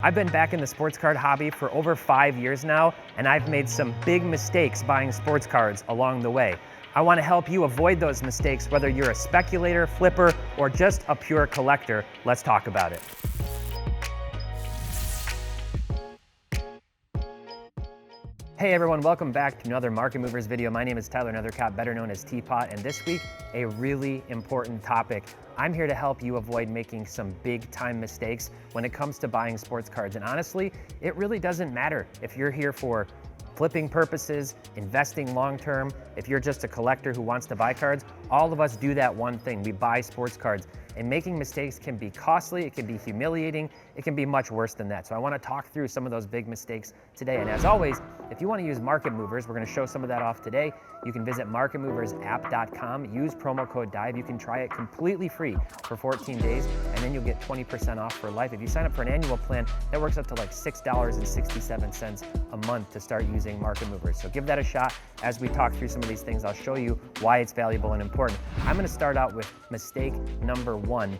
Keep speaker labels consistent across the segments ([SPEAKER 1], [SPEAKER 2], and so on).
[SPEAKER 1] I've been back in the sports card hobby for over 5 years now, and I've made some big mistakes buying sports cards along the way. I want to help you avoid those mistakes, whether you're a speculator, flipper, or just a pure collector. Let's talk about it. Hey everyone, welcome back to another Market Movers video. My name is Tyler Nethercott, better known as Teapot, and this week, a really important topic. I'm here to help you avoid making some big time mistakes when it comes to buying sports cards. And honestly, it really doesn't matter if you're here for flipping purposes, investing long-term, if you're just a collector who wants to buy cards. All of us do that one thing, we buy sports cards. And making mistakes can be costly, it can be humiliating, it can be much worse than that. So I want to talk through some of those big mistakes today. And as always, if you want to use Market Movers, we're going to show some of that off today. You can visit marketmoversapp.com, use promo code DIVE. You can try it completely free for 14 days, and then you'll get 20% off for life. If you sign up for an annual plan, that works up to like $6.67 a month to start using Market Movers. So give that a shot. As we talk through some of these things, I'll show you why it's valuable and important. I'm going to start out with mistake number one,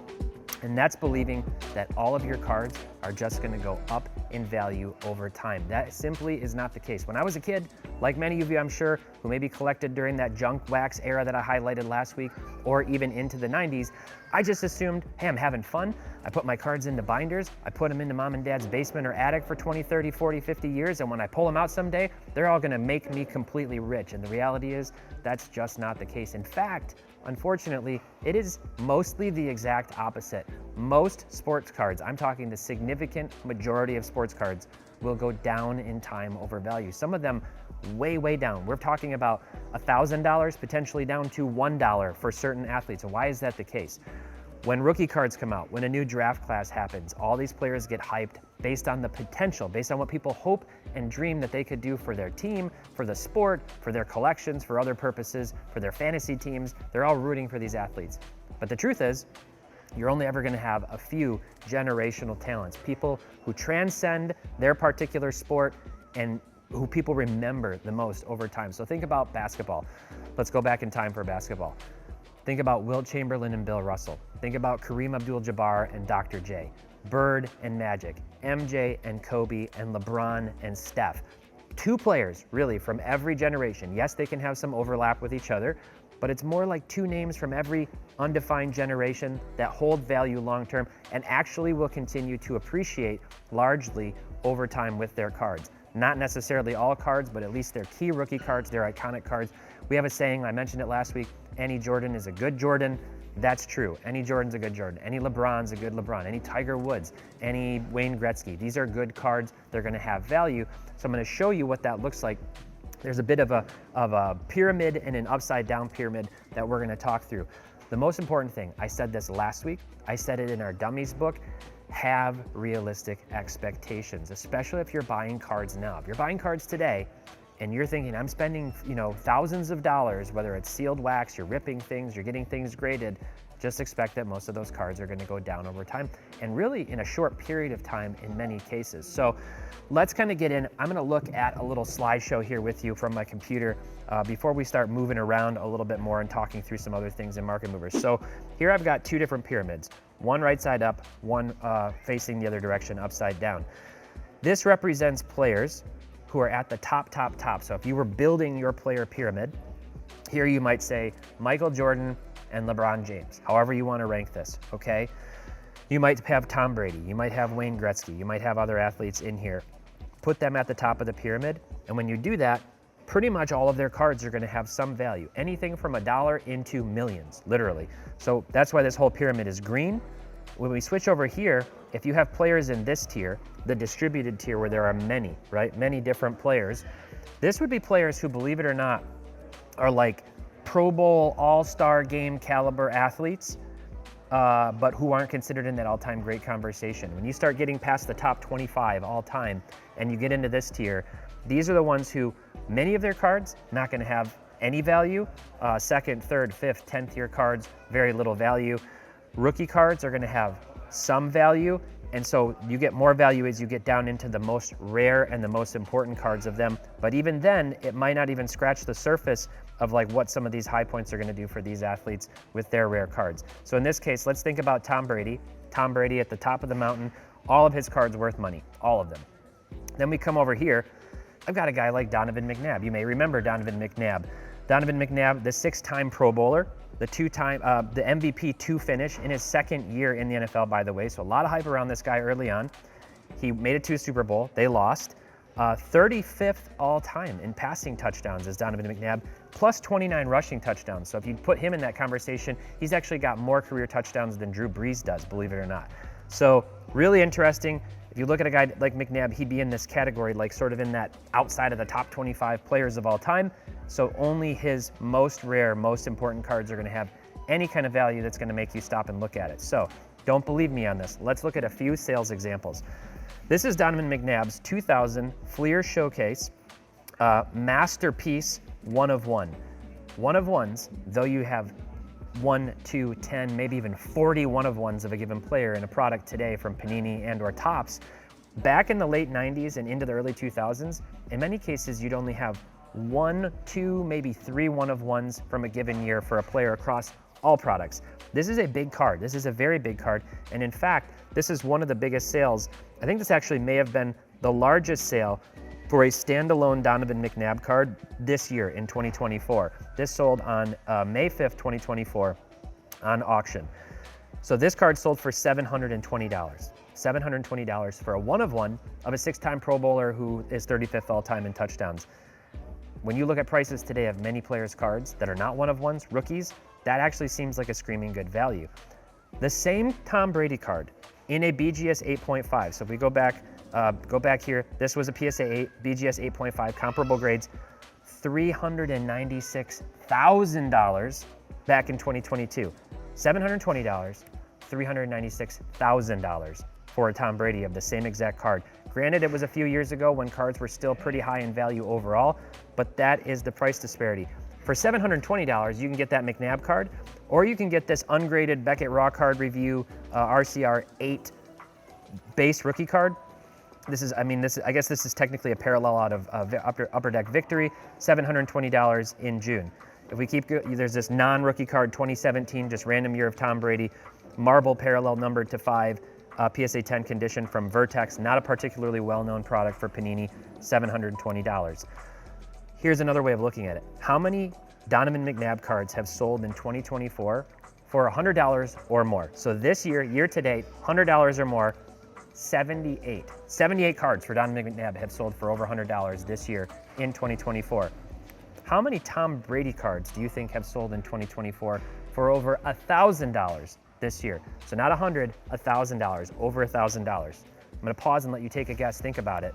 [SPEAKER 1] and that's believing that all of your cards are just going to go up in value over time. That simply is not the case. When I was a kid, like many of you, I'm sure, who maybe collected during that junk wax era that I highlighted last week, or even into the 90s, I just assumed, hey, I'm having fun. I put my cards into binders. I put them into mom and dad's basement or attic for 20, 30, 40, 50 years. And when I pull them out someday, they're all going to make me completely rich. And the reality is that's just not the case. In fact, unfortunately, it is mostly the exact opposite. Most sports cards, I'm talking the significant majority of sports cards, will go down in time over value. Some of them way down. We're talking about $1,000 potentially down to $1 for certain athletes. And why is that the case? When rookie cards come out, when a new draft class happens, all these players get hyped based on the potential, based on what people hope and dream that they could do for their team, for the sport, for their collections, for other purposes, for their fantasy teams. They're all rooting for these athletes. But the truth is, you're only ever going to have a few generational talents, people who transcend their particular sport and who people remember the most over time. So think about basketball. Let's go back in time for basketball. Think about Wilt Chamberlain and Bill Russell. Think about Kareem Abdul-Jabbar and Dr. J, Bird and Magic, MJ and Kobe, and LeBron and Steph. Two players, really, from every generation. Yes, they can have some overlap with each other, but it's more like two names from every undefined generation that hold value long-term and actually will continue to appreciate largely over time with their cards. Not necessarily all cards, but at least their key rookie cards, their iconic cards. We have a saying, I mentioned it last week, any Jordan is a good Jordan. That's true. Any Jordan's a good Jordan. Any LeBron's a good LeBron. Any Tiger Woods, any Wayne Gretzky. These are good cards. They're going to have value. So I'm going to show you what that looks like. There's a bit of a pyramid and an upside down pyramid that we're going to talk through. The most important thing, I said this last week, I said it in our Dummies book, have realistic expectations, especially if you're buying cards now. If you're buying cards today and you're thinking, I'm spending, thousands of dollars, whether it's sealed wax, you're ripping things, you're getting things graded, just expect that most of those cards are going to go down over time, and really in a short period of time in many cases. So let's kind of get in. I'm going to look at a little slideshow here with you from my computer before we start moving around a little bit more and talking through some other things in Market Movers. So here I've got two different pyramids, one right side up, one facing the other direction, upside down. This represents players who are at the top. So if you were building your player pyramid, here you might say Michael Jordan and LeBron James, however you want to rank this, okay? You might have Tom Brady, you might have Wayne Gretzky, you might have other athletes in here. Put them at the top of the pyramid, and when you do that, pretty much all of their cards are going to have some value, anything from $1 into millions, literally. So that's why this whole pyramid is green. When we switch over here, if you have players in this tier, the distributed tier where there are many, right, many different players, this would be players who, believe it or not, are like Pro Bowl, All-Star game caliber athletes, but who aren't considered in that all-time great conversation. When you start getting past the top 25 all-time and you get into this tier, these are the ones who, many of their cards, not going to have any value. Second, third, fifth, 10th tier cards, very little value. Rookie cards are going to have some value, and so you get more value as you get down into the most rare and the most important cards of them. But even then, it might not even scratch the surface of like what some of these high points are going to do for these athletes with their rare cards. So in this case, let's think about Tom Brady. Tom Brady at the top of the mountain, All of his cards worth money, all of them. Then we come over here, I've got a guy like Donovan McNabb. You may remember Donovan McNabb. Donovan McNabb, the 6-time Pro Bowler, the MVP 2 finish in his second year in the NFL, by the way. So a lot of hype around this guy early on. He made it to a Super Bowl. They lost. 35th all time in passing touchdowns is Donovan McNabb, plus 29 rushing touchdowns. So if you put him in that conversation, he's actually got more career touchdowns than Drew Brees does, believe it or not. So really interesting. If you look at a guy like McNabb, he'd be in this category, like sort of in that outside of the top 25 players of all time. So only his most rare, most important cards are going to have any kind of value that's going to make you stop and look at it. So don't believe me on this. Let's look at a few sales examples. This is Donovan McNabb's 2000 Fleer Showcase Masterpiece 1 of 1. 1 of 1s, though you have 1, 2, 10, maybe even 40 1 of 1s of a given player in a product today from Panini and or Topps, back in the late 90s and into the early 2000s, in many cases you'd only have 1, 2, maybe 3 1 of 1s from a given year for a player across all products. This is a big card. This is a very big card. And in fact, this is one of the biggest sales. I think this actually may have been the largest sale for a standalone Donovan McNabb card this year in 2024. This sold on May 5th, 2024 on auction. So this card sold for $720. $720 for a 1 of 1 of a 6-time Pro Bowler who is 35th all time in touchdowns. When you look at prices today of many players' cards that are not 1 of 1s, rookies, that actually seems like a screaming good value. The same Tom Brady card in a BGS 8.5. So if we go back here, this was a PSA 8, BGS 8.5, comparable grades, $396,000 back in 2022. $720, $396,000 for a Tom Brady of the same exact card. Granted, it was a few years ago when cards were still pretty high in value overall, but that is the price disparity. For $720, you can get that McNabb card, or you can get this ungraded Beckett Raw Card Review RCR 8 base rookie card. I guess this is technically a parallel out of Upper Deck Victory, $720 in June. If we keep, there's this non-rookie card 2017, just random year of Tom Brady, marble parallel numbered to 5, PSA 10 condition from Vertex, not a particularly well-known product for Panini, $720. Here's another way of looking at it. How many Donovan McNabb cards have sold in 2024 for $100 or more? So this year, year to date, $100 or more, 78. 78 cards for Donovan McNabb have sold for over $100 this year in 2024. How many Tom Brady cards do you think have sold in 2024 for over $1,000 this year? So not $100, $1,000, over $1,000. I'm gonna pause and let you take a guess, think about it.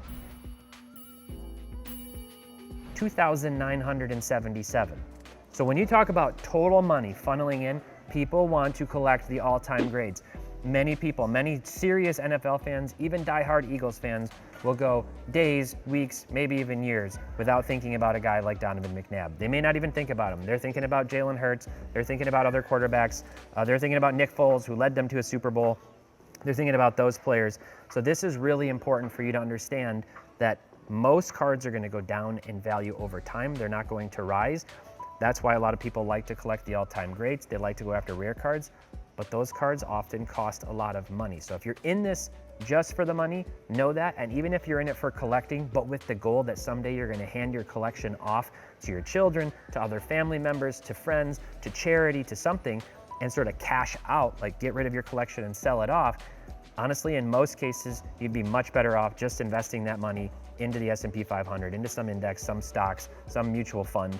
[SPEAKER 1] 2,977. So when you talk about total money funneling in, people want to collect the all-time grades. Many people, many serious NFL fans, even diehard Eagles fans, will go days, weeks, maybe even years without thinking about a guy like Donovan McNabb. They may not even think about him. They're thinking about Jalen Hurts. They're thinking about other quarterbacks. They're thinking about Nick Foles, who led them to a Super Bowl. They're thinking about those players. So this is really important for you to understand that most cards are going to go down in value over time. They're not going to rise. That's why a lot of people like to collect the all-time greats. They like to go after rare cards, but those cards often cost a lot of money. So if you're in this just for the money, know that. And even if you're in it for collecting, but with the goal that someday you're going to hand your collection off to your children, to other family members, to friends, to charity, to something, and sort of cash out, like get rid of your collection and sell it off, honestly, in most cases, you'd be much better off just investing that money into the S&P 500, into some index, some stocks, some mutual fund,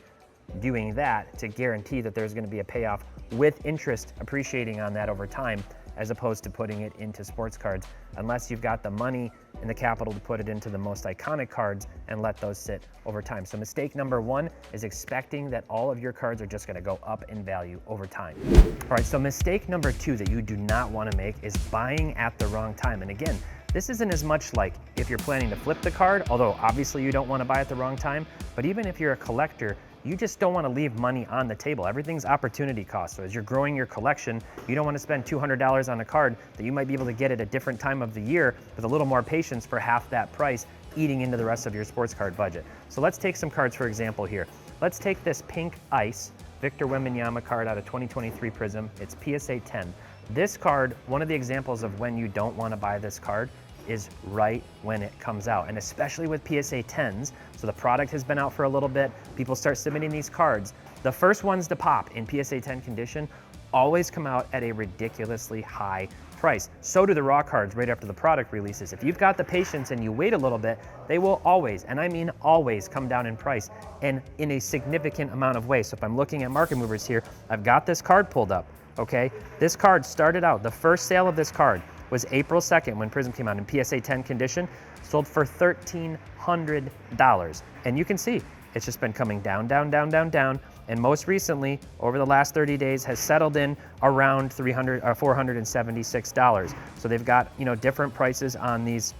[SPEAKER 1] doing that to guarantee that there's going to be a payoff with interest appreciating on that over time, as opposed to putting it into sports cards, unless you've got the money and the capital to put it into the most iconic cards and let those sit over time. So mistake number 1 is expecting that all of your cards are just going to go up in value over time. All right, so mistake number 2 that you do not want to make is buying at the wrong time. And again, this isn't as much like if you're planning to flip the card, although obviously you don't want to buy at the wrong time, but even if you're a collector, you just don't want to leave money on the table. Everything's opportunity cost. So as you're growing your collection, you don't want to spend $200 on a card that you might be able to get at a different time of the year with a little more patience for half that price, eating into the rest of your sports card budget. So let's take some cards for example here. Let's take this pink ice Victor Wembanyama card out of 2023 Prism. It's PSA 10. This card, one of the examples of when you don't want to buy this card is right when it comes out. And especially with PSA 10s, so the product has been out for a little bit, people start submitting these cards. The first ones to pop in PSA 10 condition always come out at a ridiculously high price. So do the raw cards right after the product releases. If you've got the patience and you wait a little bit, they will always, and I mean always, come down in price and in a significant amount of ways. So if I'm looking at Market Movers here, I've got this card pulled up, okay? This card started out, the first sale of this card was April 2nd when Prism came out in PSA 10 condition, sold for $1,300. And you can see, it's just been coming down, down, down, down, down. And most recently, over the last 30 days, has settled in around $476. So they've got, you know, different prices on these.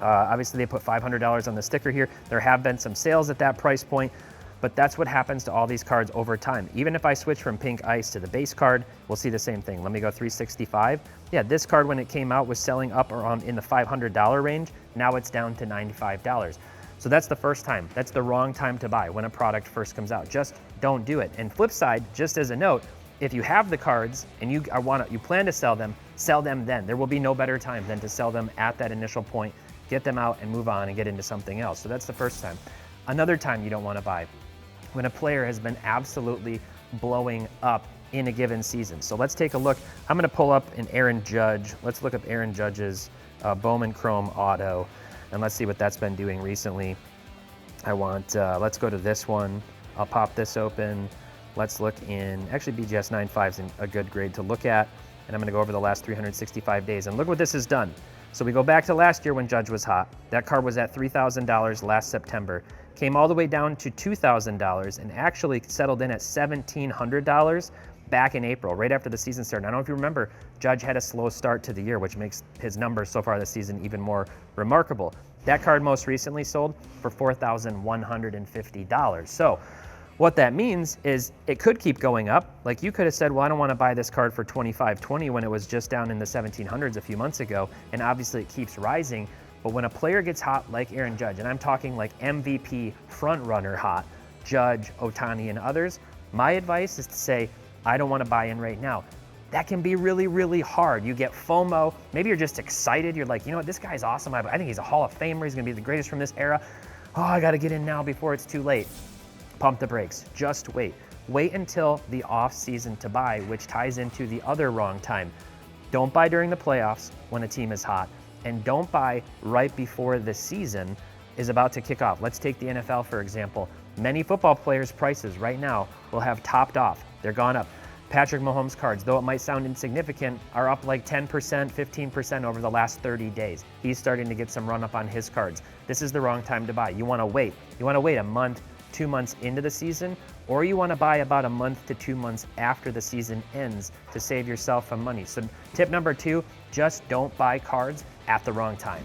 [SPEAKER 1] Obviously, they put $500 on the sticker here. There have been some sales at that price point, but that's what happens to all these cards over time. Even if I switch from Pink Ice to the base card, we'll see the same thing. Let me go 365. Yeah, this card when it came out was selling up around in the $500 range. Now it's down to $95. So that's the first time. That's the wrong time to buy when a product first comes out. Just don't do it. And flip side, just as a note, if you have the cards and you plan to sell them then. There will be no better time than to sell them at that initial point, get them out and move on and get into something else. So that's the first time. Another time you don't want to buy, when a player has been absolutely blowing up in a given season. So let's take a look. I'm going to pull up an Aaron Judge. Let's look up Aaron Judge's Bowman Chrome Auto. And let's see what that's been doing recently. Let's go to this one. I'll pop this open. Let's look in, actually BGS 9.5 is a good grade to look at. And I'm gonna go over the last 365 days and look what this has done. So we go back to last year when Judge was hot. That card was at $3,000 last September. Came all the way down to $2,000 and actually settled in at $1,700 back in April, right after the season started. I don't know if you remember, Judge had a slow start to the year, which makes his numbers so far this season even more remarkable. That card most recently sold for $4,150. So what that means is it could keep going up. Like you could have said, well, I don't want to buy this card for $2,520 when it was just down in the 1700s a few months ago. And obviously it keeps rising. But when a player gets hot like Aaron Judge, and I'm talking like MVP front runner hot, Judge, Ohtani, and others, my advice is to say, I don't want to buy in right now. That can be really, really hard. You get FOMO. Maybe you're just excited. You're like, you know what, this guy's awesome. I think he's a Hall of Famer. He's going to be the greatest from this era. Oh, I got to get in now before it's too late. Pump the brakes. Just wait. Wait until the off season to buy, which ties into the other wrong time. Don't buy during the playoffs when a team is hot, and don't buy right before the season is about to kick off. Let's take the NFL, for example. Many football players' prices right now will have topped off. They're gone up. Patrick Mahomes cards, though it might sound insignificant, are up like 10%, 15% over the last 30 days. He's starting to get some run up on his cards. This is the wrong time to buy. You want to wait. You want to wait a month, 2 months into the season, or you want to buy about a month to 2 months after the season ends to save yourself some money. So tip number 2, just don't buy cards at the wrong time.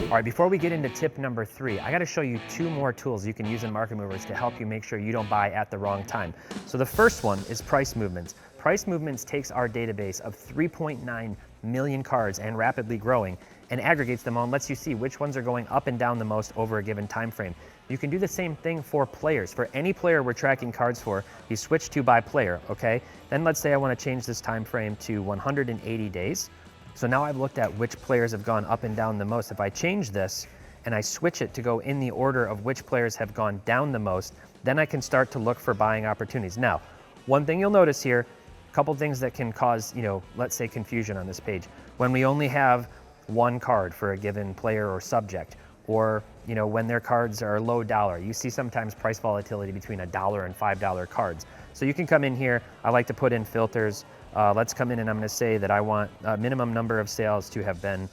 [SPEAKER 1] All right, before we get into tip number 3, I got to show you 2 more tools you can use in Market Movers to help you make sure you don't buy at the wrong time. So the first one is price movements. Price movements takes our database of 3.9 million cards and rapidly growing and aggregates them all and lets you see which ones are going up and down the most over a given time frame. You can do the same thing for players. For any player we're tracking cards for, you switch to by player, okay? Then let's say I want to change this time frame to 180 days. So now I've looked at which players have gone up and down the most. If I change this and I switch it to go in the order of which players have gone down the most, then I can start to look for buying opportunities. Now, one thing you'll notice here, a couple things that can cause, let's say confusion on this page. When we only have one card for a given player or subject, or when their cards are low dollar, you see sometimes price volatility between $1 and $5 cards. So you can come in here, I like to put in filters. Let's come in and I'm gonna say that I want a minimum number of sales to have been,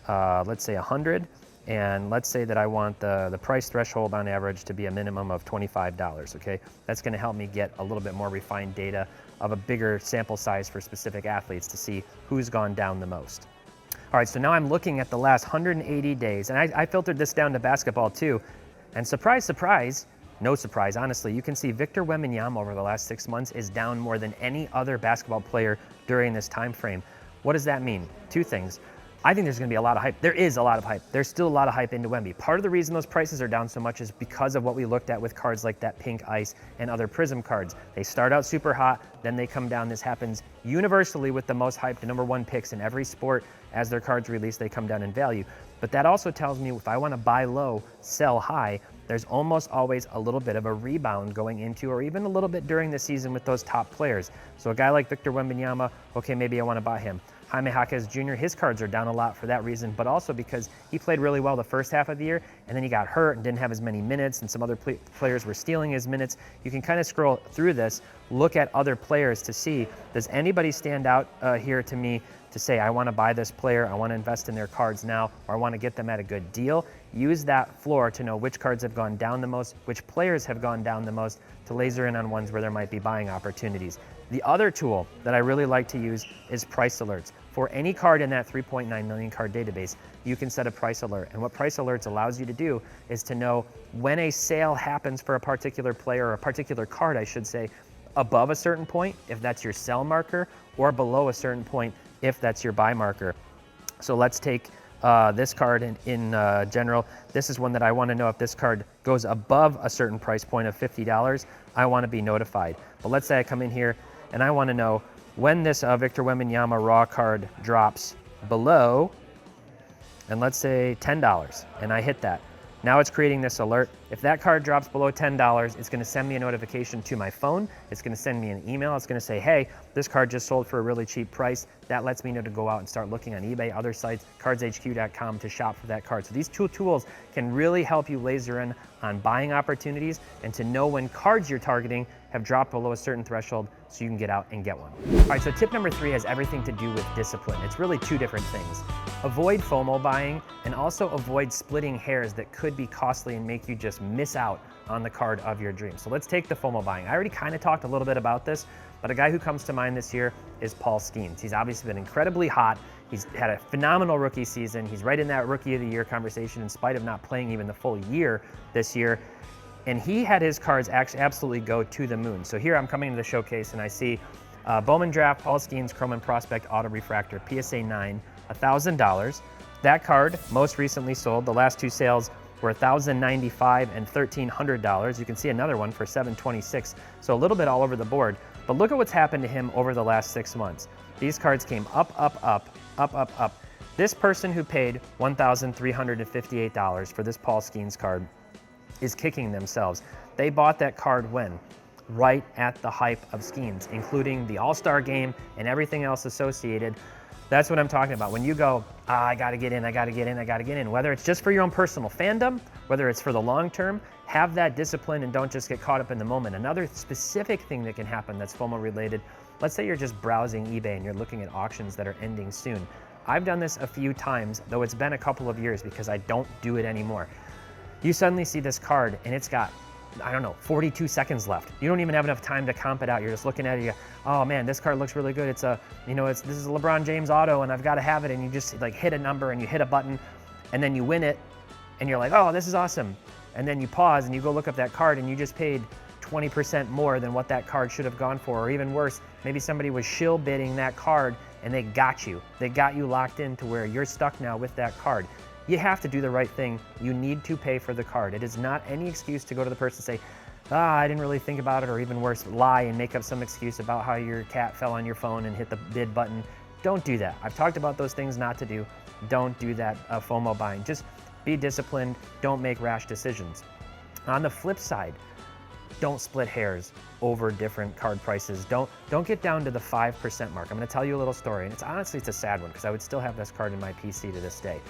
[SPEAKER 1] let's say 100. And let's say that I want the price threshold on average to be a minimum of $25, okay? That's gonna help me get a little bit more refined data of a bigger sample size for specific athletes to see who's gone down the most. All right, so now I'm looking at the last 180 days, and I filtered this down to basketball too. And surprise, surprise, no surprise, honestly, you can see Victor Wembanyama over the last 6 months is down more than any other basketball player during this time frame. What does that mean? 2 things. I think there's gonna be a lot of hype. There is a lot of hype. There's still a lot of hype into Wemby. Part of the reason those prices are down so much is because of what we looked at with cards like that Pink Ice and other Prism cards. They start out super hot, then they come down. This happens universally with the most hyped number 1 picks in every sport. As their cards release, they come down in value. But that also tells me if I want to buy low, sell high, there's almost always a little bit of a rebound going into, or even a little bit during the season with those top players. So a guy like Victor Wembanyama, okay, maybe I want to buy him. Jaime Jaquez Jr., his cards are down a lot for that reason, but also because he played really well the first half of the year, and then he got hurt and didn't have as many minutes, and some other players were stealing his minutes. You can kind of scroll through this, look at other players to see, does anybody stand out here to me to say, I want to buy this player, I want to invest in their cards now, or I want to get them at a good deal? Use that floor to know which cards have gone down the most, which players have gone down the most, to laser in on ones where there might be buying opportunities. The other tool that I really like to use is price alerts. For any card in that 3.9 million card database, you can set a price alert. And what price alerts allows you to do is to know when a sale happens for a particular player, or a particular card, I should say, above a certain point, if that's your sell marker, or below a certain point, if that's your buy marker. So let's take this card in general. This is one that I want to know if this card goes above a certain price point of $50, I want to be notified. But let's say I come in here and I want to know when this Victor Wembanyama raw card drops below, and let's say $10, and I hit that. Now it's creating this alert. If that card drops below $10, it's going to send me a notification to my phone. It's going to send me an email. It's going to say, hey, this card just sold for a really cheap price. That lets me know to go out and start looking on eBay, other sites, cardshq.com, to shop for that card. So these two tools can really help you laser in on buying opportunities and to know when cards you're targeting have dropped below a certain threshold so you can get out and get one. All right, so tip number 3 has everything to do with discipline. It's really two different things. Avoid FOMO buying, and also avoid splitting hairs that could be costly and make you just miss out on the card of your dreams. So let's take the FOMO buying. I already kind of talked a little bit about this, but a guy who comes to mind this year is Paul Skeens. He's obviously been incredibly hot. He's had a phenomenal rookie season. He's right in that Rookie of the Year conversation in spite of not playing even the full year this year. And he had his cards actually absolutely go to the moon. So here I'm coming to the showcase and I see Bowman Draft, Paul Skeens, Chrome and Prospect Auto Refractor, PSA 9, $1,000. That card most recently sold. The last two sales were $1,095 and $1,300. You can see another one for $726. So a little bit all over the board. But look at what's happened to him over the last 6 months. These cards came up, up, up, up, up, up. This person who paid $1,358 for this Paul Skeens card is kicking themselves. They bought that card when? Right at the hype of Skeens, including the All-Star game and everything else associated. That's what I'm talking about. When you go, I gotta get in, I gotta get in, I gotta get in, whether it's just for your own personal fandom, whether it's for the long term, have that discipline and don't just get caught up in the moment. Another specific thing that can happen that's FOMO related, let's say you're just browsing eBay and you're looking at auctions that are ending soon. I've done this a few times, though it's been a couple of years because I don't do it anymore. You suddenly see this card and it's got, I don't know, 42 seconds left. You don't even have enough time to comp it out. You're just looking at it, you go, oh man, this card looks really good. It's a, this is a LeBron James auto and I've got to have it. And you just like hit a number and you hit a button and then you win it and you're like, oh, this is awesome. And then you pause and you go look up that card and you just paid 20% more than what that card should have gone for, or even worse, maybe somebody was shill bidding that card and they got you. They got you locked in to where you're stuck now with that card. You have to do the right thing. You need to pay for the card. It is not any excuse to go to the person and say, I didn't really think about it, or even worse, lie and make up some excuse about how your cat fell on your phone and hit the bid button. Don't do that. I've talked about those things not to do. Don't do that FOMO buying. Just be disciplined. Don't make rash decisions. On the flip side, don't split hairs over different card prices. Don't get down to the 5% mark. I'm going to tell you a little story, and it's a sad one because I would still have this card in my PC to this day.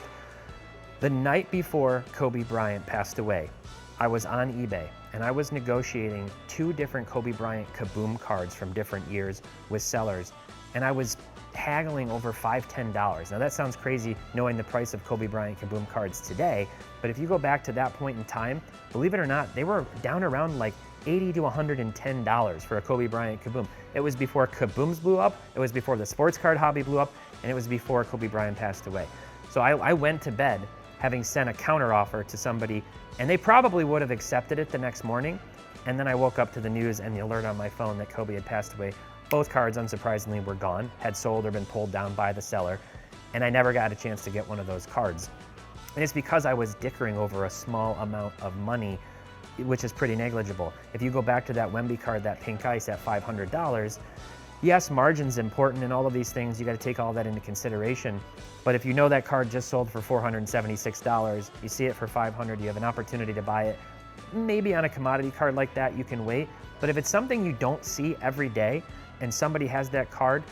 [SPEAKER 1] The night before Kobe Bryant passed away, I was on eBay and I was negotiating 2 different Kobe Bryant Kaboom cards from different years with sellers, and I was haggling over $5, $10. Now that sounds crazy knowing the price of Kobe Bryant Kaboom cards today, but if you go back to that point in time, believe it or not, they were down around like $80 to $110 for a Kobe Bryant Kaboom. It was before Kabooms blew up, it was before the sports card hobby blew up, and it was before Kobe Bryant passed away. So I went to bed having sent a counter offer to somebody, and they probably would have accepted it the next morning. And then I woke up to the news and the alert on my phone that Kobe had passed away. Both cards, unsurprisingly, were gone, had sold or been pulled down by the seller, and I never got a chance to get one of those cards. And it's because I was dickering over a small amount of money, which is pretty negligible. If you go back to that Wemby card, that pink ice at $500, Yes, margin's important and all of these things, you got to take all that into consideration. But if you know that card just sold for $476, you see it for $500, you have an opportunity to buy it. Maybe on a commodity card like that, you can wait. But if it's something you don't see every day and somebody has that card,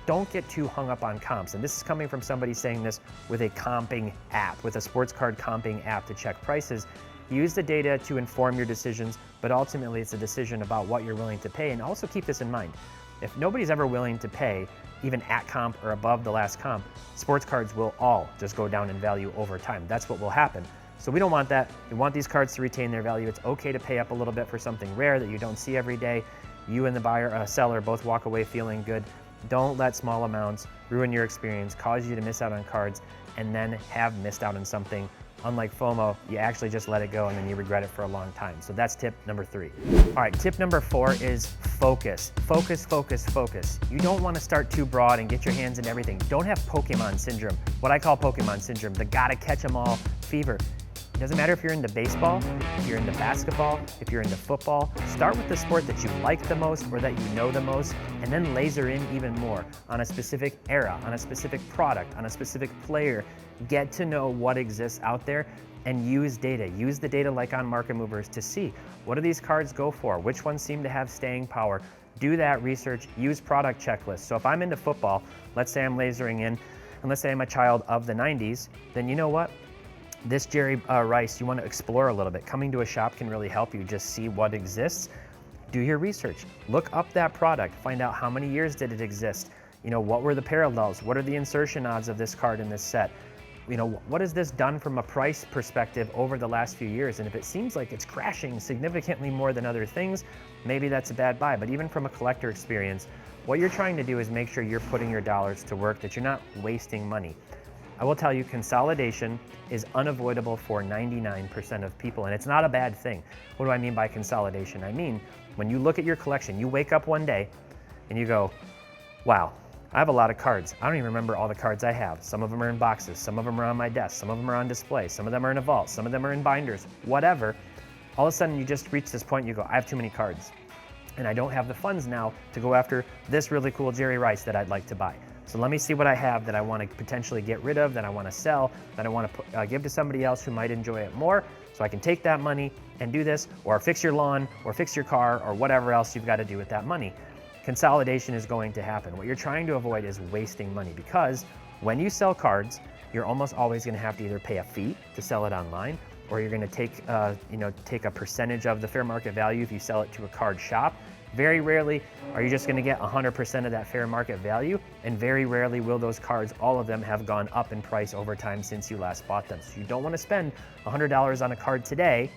[SPEAKER 1] don't get too hung up on comps. And this is coming from somebody saying this with a comping app, with a sports card comping app to check prices. Use the data to inform your decisions, but ultimately it's a decision about what you're willing to pay. And also keep this in mind. If nobody's ever willing to pay, even at comp or above the last comp, sports cards will all just go down in value over time. That's what will happen. So we don't want that. We want these cards to retain their value. It's okay to pay up a little bit for something rare that you don't see every day. You and the seller both walk away feeling good. Don't let small amounts ruin your experience, cause you to miss out on cards, and then have missed out on something. Unlike FOMO, you actually just let it go and then you regret it for a long time. So that's tip number 3. All right, tip number 4 is focus. Focus, focus, focus. You don't want to start too broad and get your hands in everything. Don't have Pokemon syndrome, what I call Pokemon syndrome, the gotta catch 'em all fever. It doesn't matter if you're into baseball, if you're into basketball, if you're into football. Start with the sport that you like the most or that you know the most, and then laser in even more on a specific era, on a specific product, on a specific player. Get to know what exists out there and use data. Use the data like on Market Movers to see what do these cards go for, which ones seem to have staying power. Do that research, use product checklists. So if I'm into football, let's say I'm lasering in, and let's say I'm a child of the 90s, then you know what? This Jerry Rice, you want to explore a little bit. Coming to a shop can really help you just see what exists. Do your research. Look up that product. Find out how many years did it exist. You know, what were the parallels? What are the insertion odds of this card in this set? You know, what has this done from a price perspective over the last few years? And if it seems like it's crashing significantly more than other things, maybe that's a bad buy. But even from a collector experience, what you're trying to do is make sure you're putting your dollars to work, that you're not wasting money. I will tell you, consolidation is unavoidable for 99% of people, and it's not a bad thing. What do I mean by consolidation? I mean, when you look at your collection, you wake up one day and you go, wow, I have a lot of cards. I don't even remember all the cards I have. Some of them are in boxes, some of them are on my desk, some of them are on display, some of them are in a vault, some of them are in binders, whatever. All of a sudden you just reach this point, you go, I have too many cards. And I don't have the funds now to go after this really cool Jerry Rice that I'd like to buy. So let me see what I have that I want to potentially get rid of, that I want to sell, that I want to give to somebody else who might enjoy it more, so I can take that money and do this, or fix your lawn, or fix your car, or whatever else you've got to do with that money. Consolidation is going to happen. What you're trying to avoid is wasting money, because when you sell cards, you're almost always going to have to either pay a fee to sell it online, or you're going to take a percentage of the fair market value if you sell it to a card shop. Very rarely are you just going to get 100% of that fair market value, and very rarely will those cards, all of them, have gone up in price over time since you last bought them. So you don't want to spend $100 on a card today,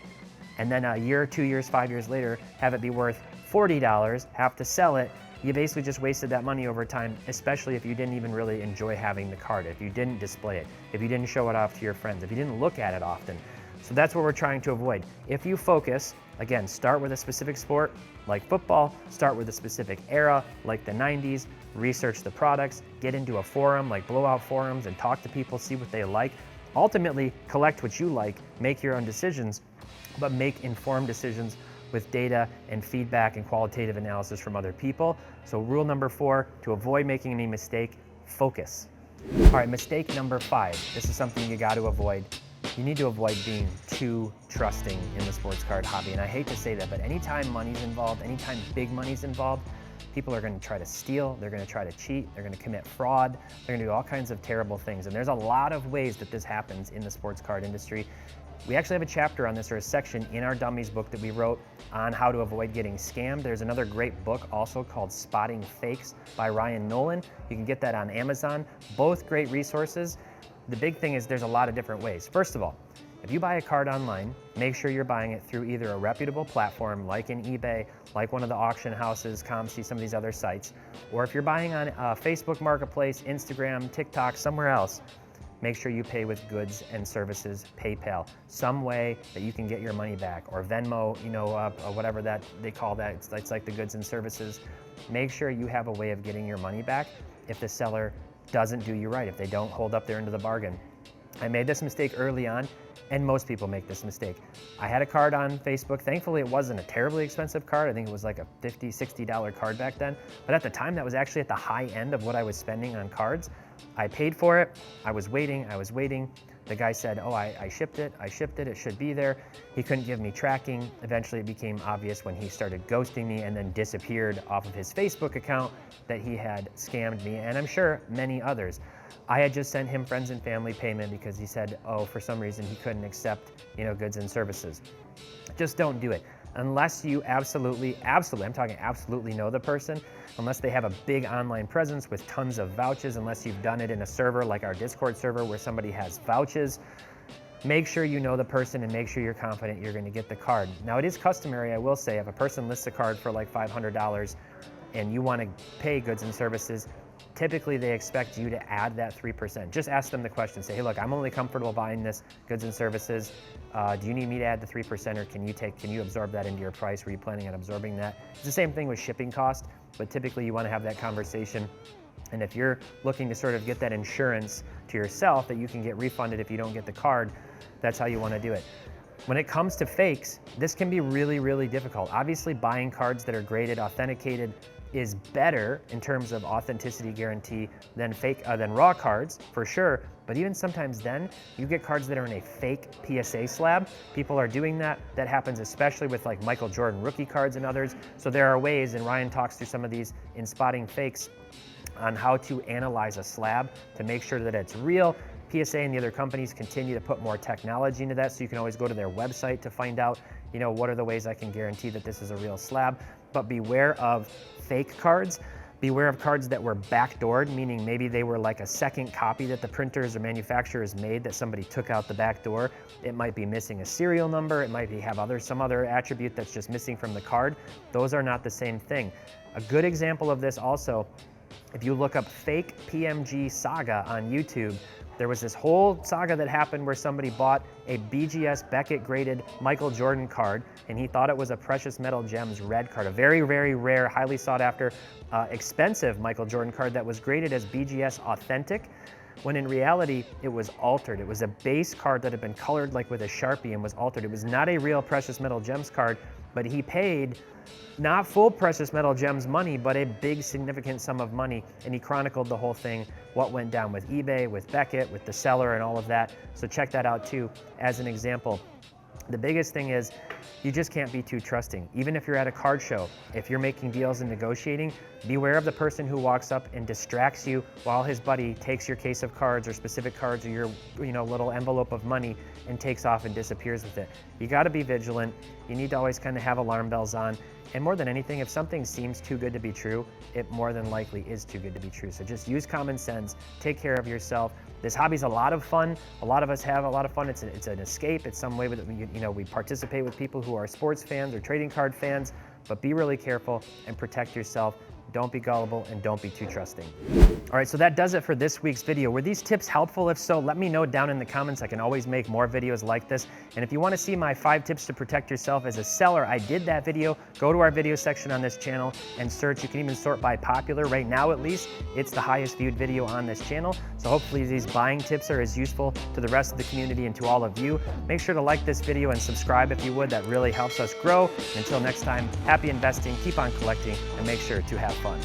[SPEAKER 1] and then a year, 2 years, 5 years later, have it be worth $40, have to sell it. You basically just wasted that money over time, especially if you didn't even really enjoy having the card, if you didn't display it, if you didn't show it off to your friends, if you didn't look at it often. So that's what we're trying to avoid. If you focus, again, start with a specific sport like football, start with a specific era like the 90s, research the products, get into a forum like Blowout Forums and talk to people, see what they like. Ultimately, collect what you like, make your own decisions, but make informed decisions with data and feedback and qualitative analysis from other people. So rule number 4, to avoid making any mistake, focus. All right, mistake number 5. This is something you got to avoid. You need to avoid being too trusting in the sports card hobby. And I hate to say that, but anytime money's involved, anytime big money's involved, people are going to try to steal, they're going to try to cheat, they're going to commit fraud, they're going to do all kinds of terrible things. And there's a lot of ways that this happens in the sports card industry. We actually have a chapter on this, or a section in our Dummies book that we wrote on how to avoid getting scammed. There's another great book also called Spotting Fakes by Ryan Nolan. You can get that on Amazon. Both great resources. The big thing is there's a lot of different ways. First of all, if you buy a card online, make sure you're buying it through either a reputable platform like an eBay, like one of the auction houses, ComC, some of these other sites, or if you're buying on Facebook Marketplace, Instagram, TikTok, somewhere else, make sure you pay with goods and services, PayPal, some way that you can get your money back, or Venmo, whatever that they call that. It's like the goods and services. Make sure you have a way of getting your money back if the seller doesn't do you right, if they don't hold up their end of the bargain. I made this mistake early on. And most people make this mistake. I had a card on Facebook. Thankfully, it wasn't a terribly expensive card. I think it was like a $50, $60 card back then. But at the time, that was actually at the high end of what I was spending on cards. I paid for it. I was waiting. The guy said, oh, I shipped it, it should be there. He couldn't give me tracking. Eventually it became obvious when he started ghosting me and then disappeared off of his Facebook account that he had scammed me, and I'm sure many others. I had just sent him friends and family payment because he said, oh, for some reason he couldn't accept, goods and services. Just don't do it. Unless you absolutely, I'm talking absolutely know the person, unless they have a big online presence with tons of vouchers, unless you've done it in a server like our Discord server where somebody has vouchers, make sure you know the person and make sure you're confident you're going to get the card. Now, it is customary, I will say, if a person lists a card for like $500 and you want to pay goods and services, typically they expect you to add that 3%. Just ask them the question. Say, hey, look, I'm only comfortable buying this goods and services. Do you need me to add the 3%, or can you absorb that into your price? Were you planning on absorbing that? It's the same thing with shipping cost, but typically you want to have that conversation. And if you're looking to sort of get that insurance to yourself that you can get refunded if you don't get the card, that's how you want to do it. When it comes to fakes, this can be really, really difficult. Obviously, buying cards that are graded, authenticated, is better in terms of authenticity guarantee than raw cards, for sure. But even sometimes then, you get cards that are in a fake PSA slab. People are doing that. That happens especially with like Michael Jordan rookie cards and others. So there are ways, and Ryan talks through some of these in Spotting Fakes, on how to analyze a slab to make sure that it's real. PSA and the other companies continue to put more technology into that, so you can always go to their website to find out, what are the ways I can guarantee that this is a real slab. But beware of fake cards. Beware of cards that were backdoored, meaning maybe they were like a second copy that the printers or manufacturers made that somebody took out the back door. It might be missing a serial number. It might have some other attribute that's just missing from the card. Those are not the same thing. A good example of this also, if you look up fake PMG saga on YouTube, there was this whole saga that happened where somebody bought a BGS Beckett graded Michael Jordan card, and he thought it was a Precious Metal Gems red card, a very, very rare, highly sought after, expensive Michael Jordan card that was graded as BGS authentic, when in reality it was altered. It was a base card that had been colored like with a Sharpie and was altered. It was not a real Precious Metal Gems card, but he paid not full Precious Metal Gems money, but a big significant sum of money, and he chronicled the whole thing, what went down with eBay, with Beckett, with the seller, and all of that. So check that out too as an example. The biggest thing is you just can't be too trusting. Even if you're at a card show, if you're making deals and negotiating, beware of the person who walks up and distracts you while his buddy takes your case of cards or specific cards or your little envelope of money and takes off and disappears with it. You got to be vigilant. You need to always kind of have alarm bells on. And more than anything, if something seems too good to be true, it more than likely is too good to be true. So just use common sense, take care of yourself. This hobby's a lot of fun. A lot of us have a lot of fun. It's an escape. It's some way that we participate with people who are sports fans or trading card fans, but be really careful and protect yourself. Don't be gullible and don't be too trusting. All right, so that does it for this week's video. Were these tips helpful? If so, let me know down in the comments. I can always make more videos like this. And if you want to see my 5 tips to protect yourself as a seller, I did that video. Go to our video section on this channel and search. You can even sort by popular. Right now, at least, it's the highest viewed video on this channel. So hopefully these buying tips are as useful to the rest of the community and to all of you. Make sure to like this video and subscribe if you would. That really helps us grow. And until next time, happy investing, keep on collecting, and make sure to have fun.